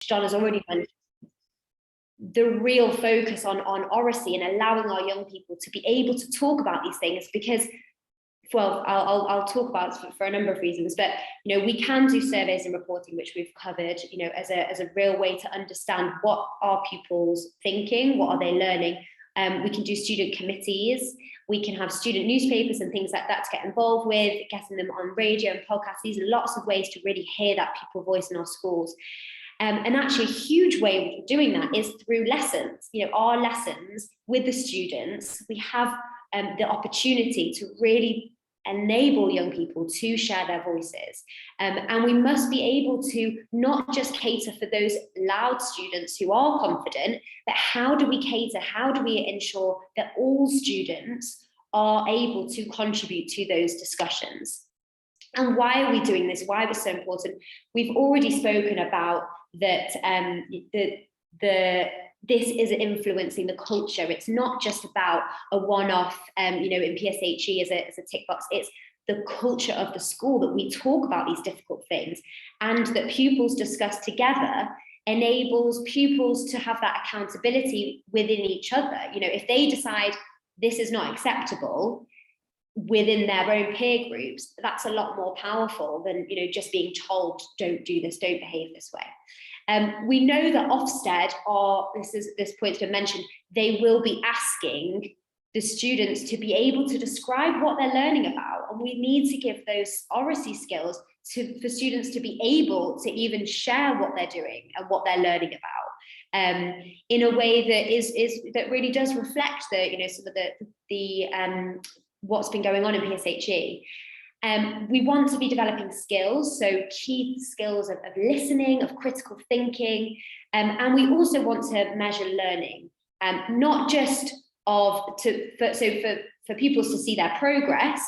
John has already mentioned, the real focus on oracy and allowing our young people to be able to talk about these things, because, well, I'll talk about it for a number of reasons, but we can do surveys and reporting, which we've covered, as a real way to understand what are pupils thinking, what are they learning. We can do student committees, we can have student newspapers and things like that to get involved with, getting them on radio and podcasts. These are lots of ways to really hear that pupil voice in our schools. And actually a huge way of doing that is through lessons. Our lessons with the students, we have the opportunity to really enable young people to share their voices. And we must be able to not just cater for those loud students who are confident, but how do we cater, how do we ensure that all students are able to contribute to those discussions? And why are we doing this? Why is it so important? We've already spoken about that this is influencing the culture. It's not just about a one-off, in PSHE as a tick box. It's the culture of the school, that we talk about these difficult things and that pupils discuss together enables pupils to have that accountability within each other. If they decide this is not acceptable within their own peer groups, that's a lot more powerful than just being told, don't do this, don't behave this way. We know that Ofsted this point's been mentioned, they will be asking the students to be able to describe what they're learning about, and we need to give those oracy skills for students to be able to even share what they're doing and what they're learning about, in a way that really does reflect some of the what's been going on in PSHE. We want to be developing skills, so key skills of listening, of critical thinking, and we also want to measure learning, not just for pupils to see their progress,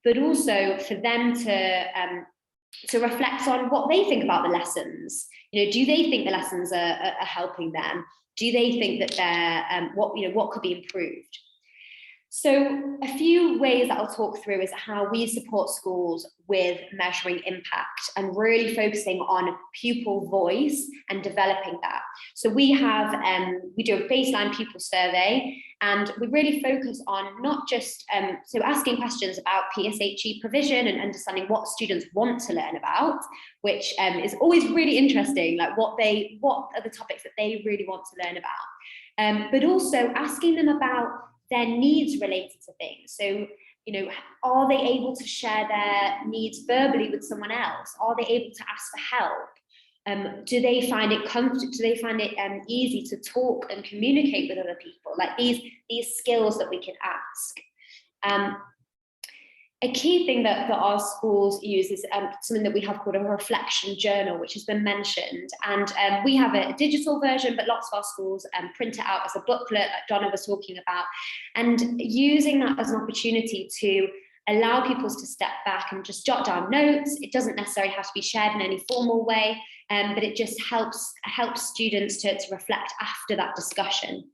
but also for them to reflect on what they think about the lessons. Do they think the lessons are helping them? Do they think that they're what could be improved? So a few ways that I'll talk through is how we support schools with measuring impact and really focusing on pupil voice and developing that. So we do a baseline pupil survey, and we really focus on not just asking questions about PSHE provision and understanding what students want to learn about, which is always really interesting, like what are the topics that they really want to learn about, but also asking them about their needs related to things. So, are they able to share their needs verbally with someone else? Are they able to ask for help? Do they find it comfortable? Do they find it easy to talk and communicate with other people? Like these skills that we can ask. A key thing that our schools use is something that we have called a reflection journal, which has been mentioned. And we have a digital version, but lots of our schools print it out as a booklet, like Donna was talking about. And using that as an opportunity to allow pupils to step back and just jot down notes. It doesn't necessarily have to be shared in any formal way, but it just helps students to reflect after that discussion.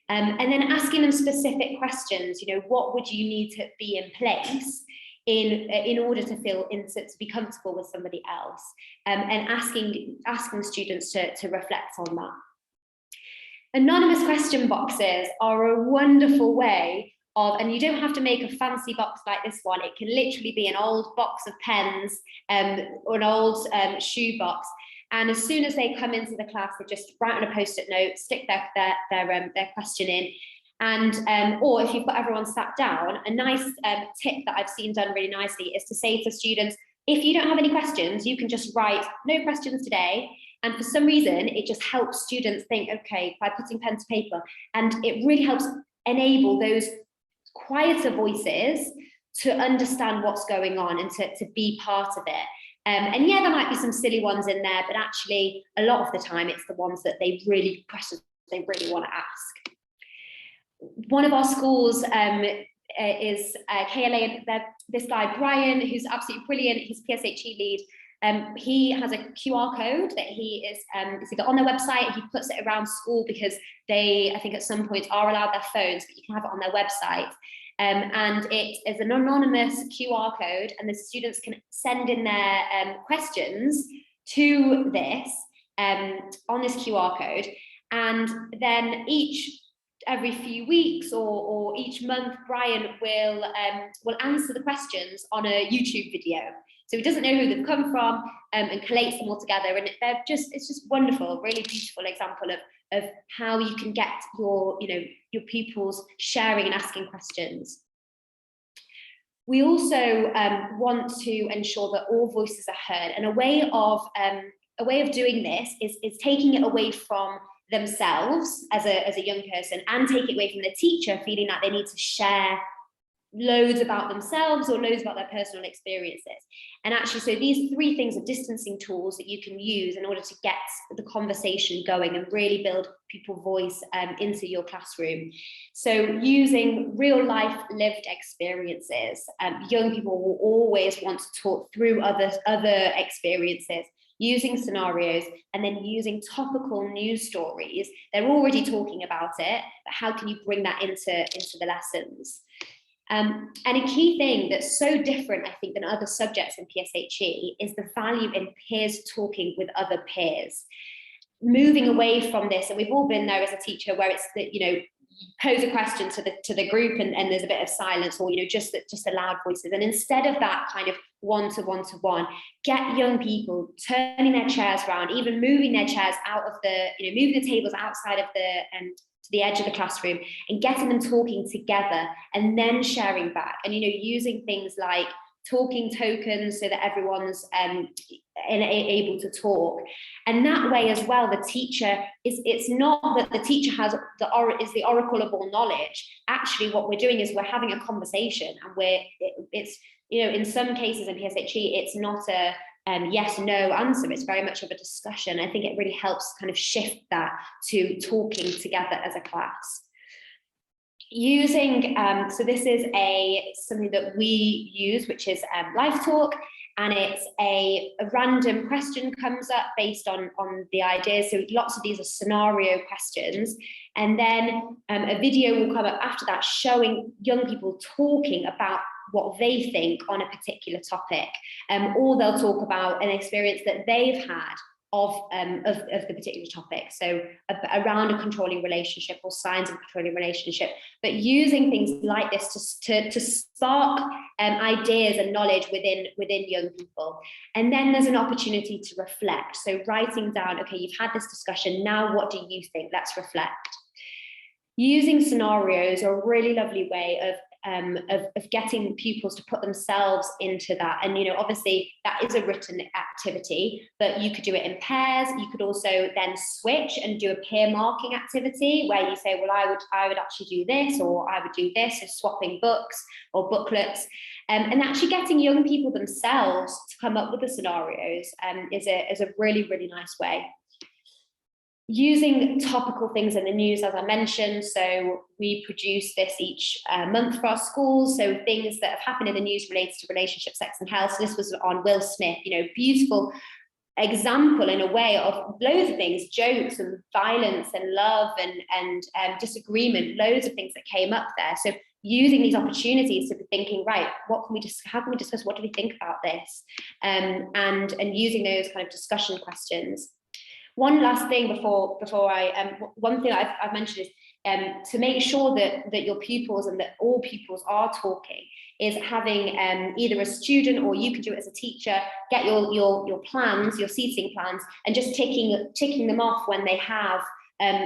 And then asking them specific questions, what would you need to be in place in order to be comfortable with somebody else, and asking students to reflect on that. Anonymous question boxes are a wonderful way of, and you don't have to make a fancy box like this one. It can literally be an old box of pens or an old shoe box. And as soon as they come into the class, they just write on a post-it note, stick their question in. And or if you've got everyone sat down, a nice tip that I've seen done really nicely is to say to students, if you don't have any questions, you can just write no questions today. And for some reason, it just helps students think, okay, by putting pen to paper. And it really helps enable those quieter voices to understand what's going on and to be part of it. And yeah, there might be some silly ones in there, but actually a lot of the time it's the ones that questions they really want to ask. One of our schools is KLA, this guy, Brian, who's absolutely brilliant. He's PSHE lead. He has a QR code that he is it's either on their website, he puts it around school because they, I think at some point are allowed their phones, but you can have it on their website. And it is an anonymous QR code, and the students can send in their questions to this, on this QR code, and then every few weeks or each month, Brian will answer the questions on a YouTube video. So he doesn't know who they've come from, and collates them all together. And it's just wonderful, really beautiful example of how you can get your pupils sharing and asking questions. We also want to ensure that all voices are heard, and a way of doing this is taking it away from themselves as a young person, and take it away from the teacher feeling that they need to share loads about themselves or loads about their personal experiences. And actually, so these 3 things are distancing tools that you can use in order to get the conversation going and really build people's voice into your classroom. So using real life lived experiences, young people will always want to talk through other experiences, using scenarios, and then using topical news stories. They're already talking about it, but how can you bring that into the lessons? And a key thing that's so different, I think, than other subjects in PSHE is the value in peers talking with other peers. Moving away from this, and we've all been there as a teacher, where it's that, pose a question to the group and there's a bit of silence, or just the loud voices. And instead of that kind of one-to-one, get young people turning their chairs around, even moving their chairs out of moving the tables outside of to the edge of the classroom, and getting them talking together and then sharing back, and using things like talking tokens so that everyone's able to talk. And that way as well, the teacher it's not that the teacher has the oracle of all knowledge. Actually, what we're doing is we're having a conversation, and it's in some cases in PSHE, it's not a yes, no answer. It's very much of a discussion. I think it really helps kind of shift that to talking together as a class. Using, so this is something that we use, which is Live Talk, and it's a random question comes up based on the ideas. So lots of these are scenario questions, and then a video will come up after that showing young people talking about what they think on a particular topic, or they'll talk about an experience that they've had of the particular topic. So around a controlling relationship or signs of a controlling relationship, but using things like this to spark ideas and knowledge within young people. And then there's an opportunity to reflect. So writing down, okay, you've had this discussion, now what do you think? Let's reflect. Using scenarios are a really lovely way of getting pupils to put themselves into that. And obviously that is a written activity, but you could do it in pairs. You could also then switch and do a peer marking activity where you say, well, I would actually do this, or I would do this, so swapping books or booklets. And actually getting young people themselves to come up with the scenarios is a really, really nice way. Using topical things in the news, as I mentioned, so we produce this each month for our schools, so things that have happened in the news related to relationship, sex and health. So this was on Will Smith, beautiful example in a way of loads of things, jokes and violence and love and disagreement, loads of things that came up there. So using these opportunities to be thinking, right, how can we discuss, what do we think about this? And using those kind of discussion questions. One last thing before one thing I've mentioned is to make sure that your pupils and that all pupils are talking is having either a student, or you could do it as a teacher, get your plans, your seating plans, and just ticking them off when they have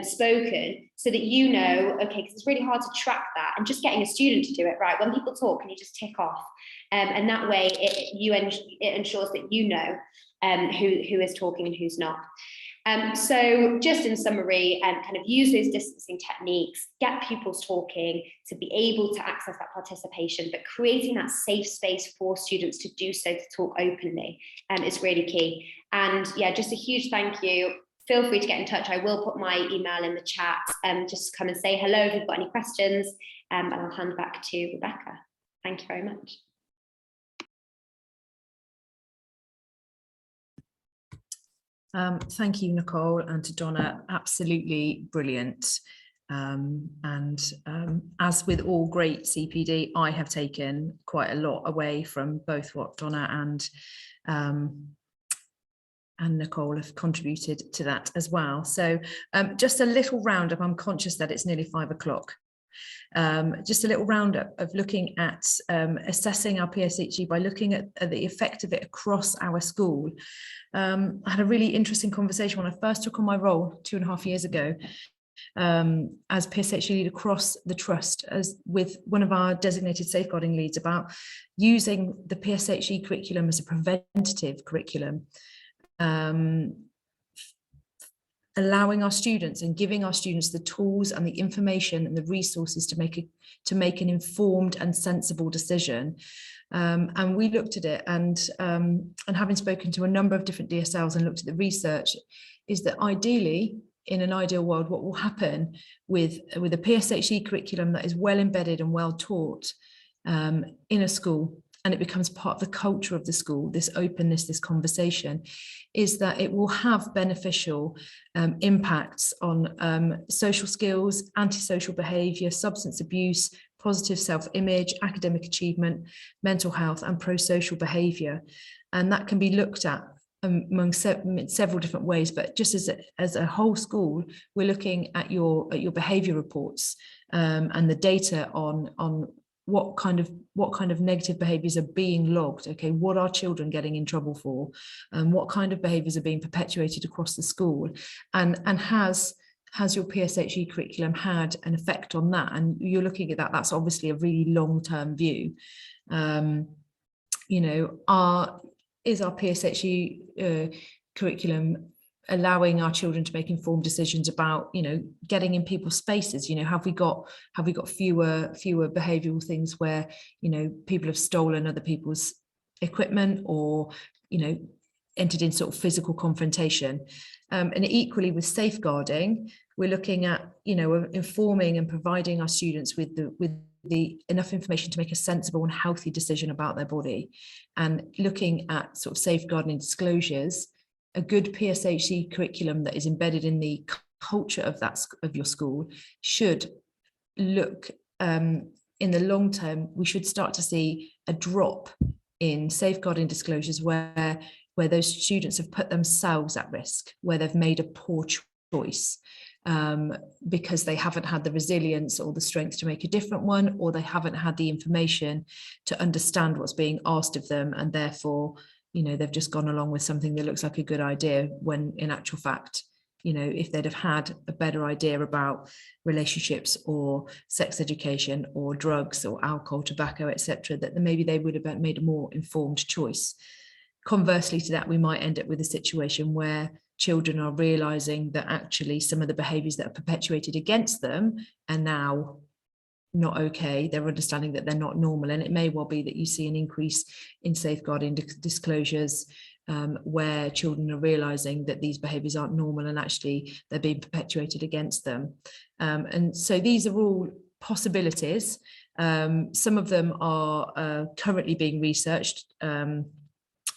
spoken, so that okay, because it's really hard to track that, and just getting a student to do it, right? When people talk, can you just tick off? And that way it ensures that who is talking and who's not. So just in summary, kind of use those distancing techniques, get pupils talking to be able to access that participation, but creating that safe space for students to do so, to talk openly, is really key. And yeah, just a huge thank you. Feel free to get in touch. I will put my email in the chat, just come and say hello if you've got any questions, and I'll hand back to Rebecca. Thank you very much. Thank you, Nicole, and to Donna, absolutely brilliant. As with all great CPD, I have taken quite a lot away from both what Donna and and Nicole have contributed to that as well. So just a little roundup. I'm conscious that it's nearly 5 o'clock. Just a little roundup of looking at assessing our PSHE by looking at the effect of it across our school. I had a really interesting conversation when I first took on my role 2.5 years ago as PSHE lead across the trust, as with one of our designated safeguarding leads, about using the PSHE curriculum as a preventative curriculum, allowing our students and giving our students the tools and the information and the resources to make an informed and sensible decision. And we looked at it, and having spoken to a number of different DSLs and looked at the research, is that ideally, in an ideal world, what will happen with a PSHE curriculum that is well embedded and well taught in a school, and it becomes part of the culture of the school, this openness, this conversation, is that it will have beneficial impacts on social skills, antisocial behaviour, substance abuse, positive self-image, academic achievement, mental health, and pro-social behaviour. And that can be looked at among several different ways, but just as a whole school, we're looking at your behaviour reports and the data on what kind of negative behaviours are being logged. Okay, what are children getting in trouble for, and what kind of behaviours are being perpetuated across the school, and has your PSHE curriculum had an effect on that? And you're looking at that. That's obviously a really long-term view. Is our PSHE curriculum allowing our children to make informed decisions about, getting in people's spaces? Have we got fewer behavioural things where, people have stolen other people's equipment, or, entered in sort of physical confrontation? And equally with safeguarding, we're looking at, informing and providing our students with the enough information to make a sensible and healthy decision about their body, and looking at sort of safeguarding disclosures. A good PSHE curriculum that is embedded in the culture of your school should look, in the long term, we should start to see a drop in safeguarding disclosures where those students have put themselves at risk, where they've made a poor choice, because they haven't had the resilience or the strength to make a different one, or they haven't had the information to understand what's being asked of them, and therefore, they've just gone along with something that looks like a good idea, when in actual fact, if they'd have had a better idea about relationships or sex education or drugs or alcohol, tobacco, etc., that maybe they would have made a more informed choice. Conversely to that, we might end up with a situation where children are realizing that actually some of the behaviors that are perpetuated against them are now not okay. They're understanding that they're not normal, and it may well be that you see an increase in safeguarding disclosures where children are realizing that these behaviors aren't normal and actually they're being perpetuated against them. And so these are all possibilities. Some of them are currently being researched.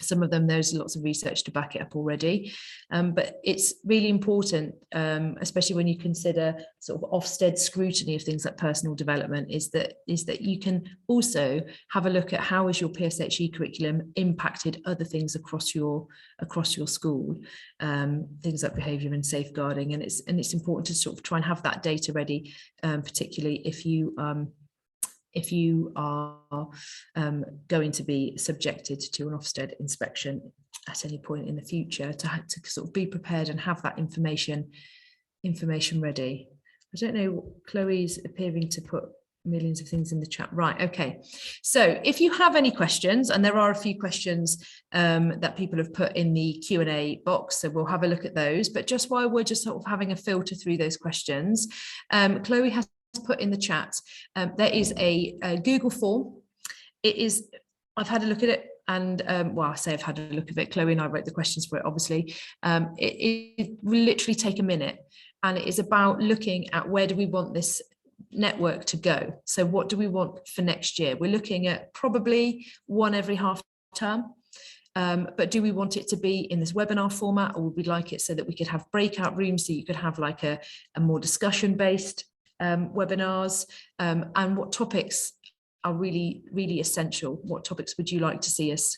Some of them, there's lots of research to back it up already, but it's really important, especially when you consider sort of Ofsted scrutiny of things like personal development, is that you can also have a look at how is your PSHE curriculum impacted other things across your school, things like behaviour and safeguarding, and it's important to sort of try and have that data ready, particularly if you are going to be subjected to an Ofsted inspection at any point in the future, to sort of be prepared and have that information ready. I don't know, Chloe's appearing to put millions of things in the chat. Right, okay. So if you have any questions, and there are a few questions that people have put in the Q&A box, so we'll have a look at those. But just while we're just sort of having a filter through those questions, Chloe has put in the chat, there is a Google form. I've had a look at it, and well, I say I've had a look at it. Chloe and I wrote the questions for it, obviously. It will literally take a minute, and it is about looking at where do we want this network to go. So what do we want for next year? We're looking at probably one every half term. But do we want it to be in this webinar format, or would we like it so that we could have breakout rooms, so you could have like a more discussion-based webinars, and what topics are really, really essential? What topics would you like to see us